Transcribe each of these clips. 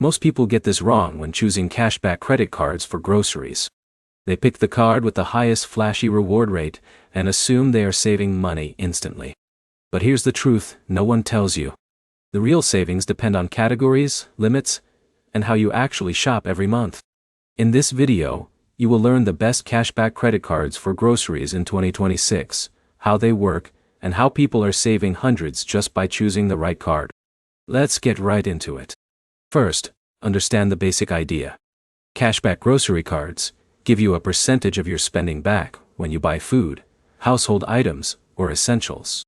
Most people get this wrong when choosing cashback credit cards for groceries. They pick the card with the highest flashy reward rate and assume they are saving money instantly. But here's the truth no one tells you. The real savings depend on categories, limits, and how you actually shop every month. In this video, you will learn the best cashback credit cards for groceries in 2026, how they work, and how people are saving hundreds just by choosing the right card. Let's get right into it. First, understand the basic idea. Cashback grocery cards give you a percentage of your spending back when you buy food, household items, or essentials.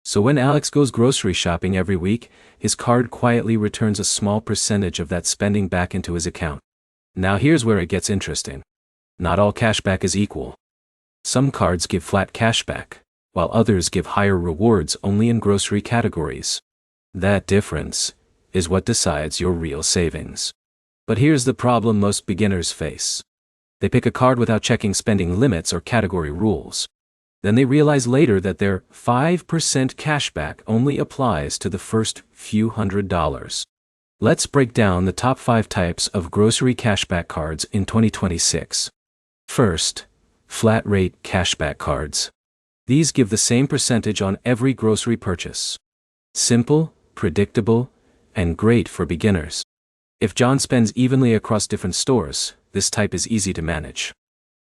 So when Alex goes grocery shopping every week, his card quietly returns a small percentage of that spending back into his account. Now here's where it gets interesting. Not all cashback is equal. Some cards give flat cashback, while others give higher rewards only in grocery categories. That difference is what decides your real savings. But here's the problem most beginners face. They pick a card without checking spending limits or category rules. Then they realize later that their 5% cashback only applies to the first few $100s. Let's break down the top 5 types of grocery cashback cards in 2026. First, flat rate cashback cards. These give the same percentage on every grocery purchase. Simple, predictable, and great for beginners. If John spends evenly across different stores, this type is easy to manage.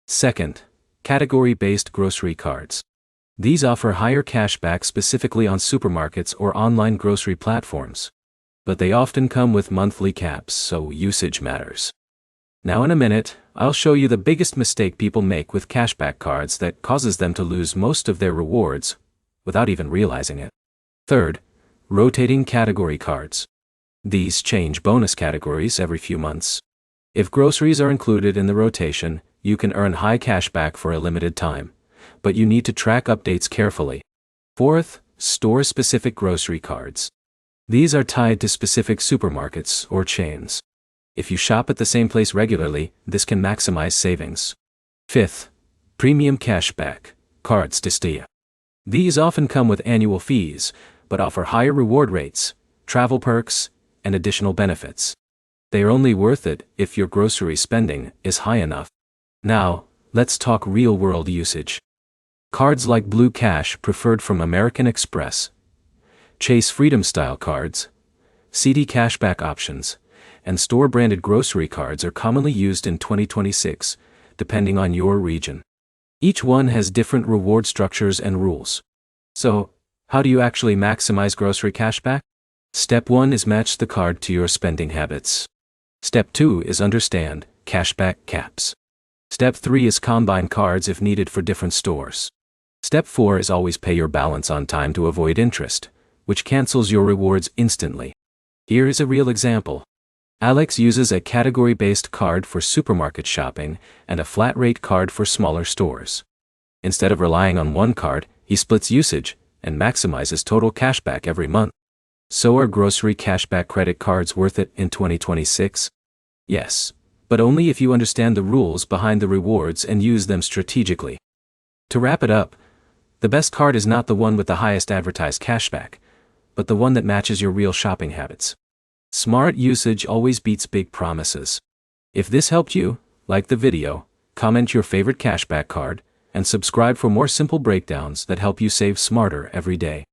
Second, category-based grocery cards. These offer higher cashback specifically on supermarkets or online grocery platforms. But they often come with monthly caps, so usage matters. Now in a minute, I'll show you the biggest mistake people make with cashback cards that causes them to lose most of their rewards without even realizing it. Third, rotating category cards. These change bonus categories every few months. If groceries are included in the rotation, you can earn high cashback for a limited time, but you need to track updates carefully. Fourth, store-specific grocery cards. These are tied to specific supermarkets or chains. If you shop at the same place regularly, this can maximize savings. Fifth, premium cashback cards to steal. These often come with annual fees, but offer higher reward rates, travel perks, and additional benefits. They are only worth it if your grocery spending is high enough. Now, let's talk real-world usage. Cards like Blue Cash preferred from American Express, Chase Freedom-style cards, CD cashback options, and store-branded grocery cards are commonly used in 2026, depending on your region. Each one has different reward structures and rules. So, how do you actually maximize grocery cashback? Step 1 is match the card to your spending habits. Step 2 is understand cashback caps. Step 3 is combine cards if needed for different stores. Step 4 is always pay your balance on time to avoid interest, which cancels your rewards instantly. Here is a real example. Alex uses a category-based card for supermarket shopping and a flat-rate card for smaller stores. Instead of relying on one card, he splits usage and maximizes total cashback every month. So are grocery cashback credit cards worth it in 2026? Yes, but only if you understand the rules behind the rewards and use them strategically. To wrap it up, the best card is not the one with the highest advertised cashback, but the one that matches your real shopping habits. Smart usage always beats big promises. If this helped you, like the video, comment your favorite cashback card, and subscribe for more simple breakdowns that help you save smarter every day.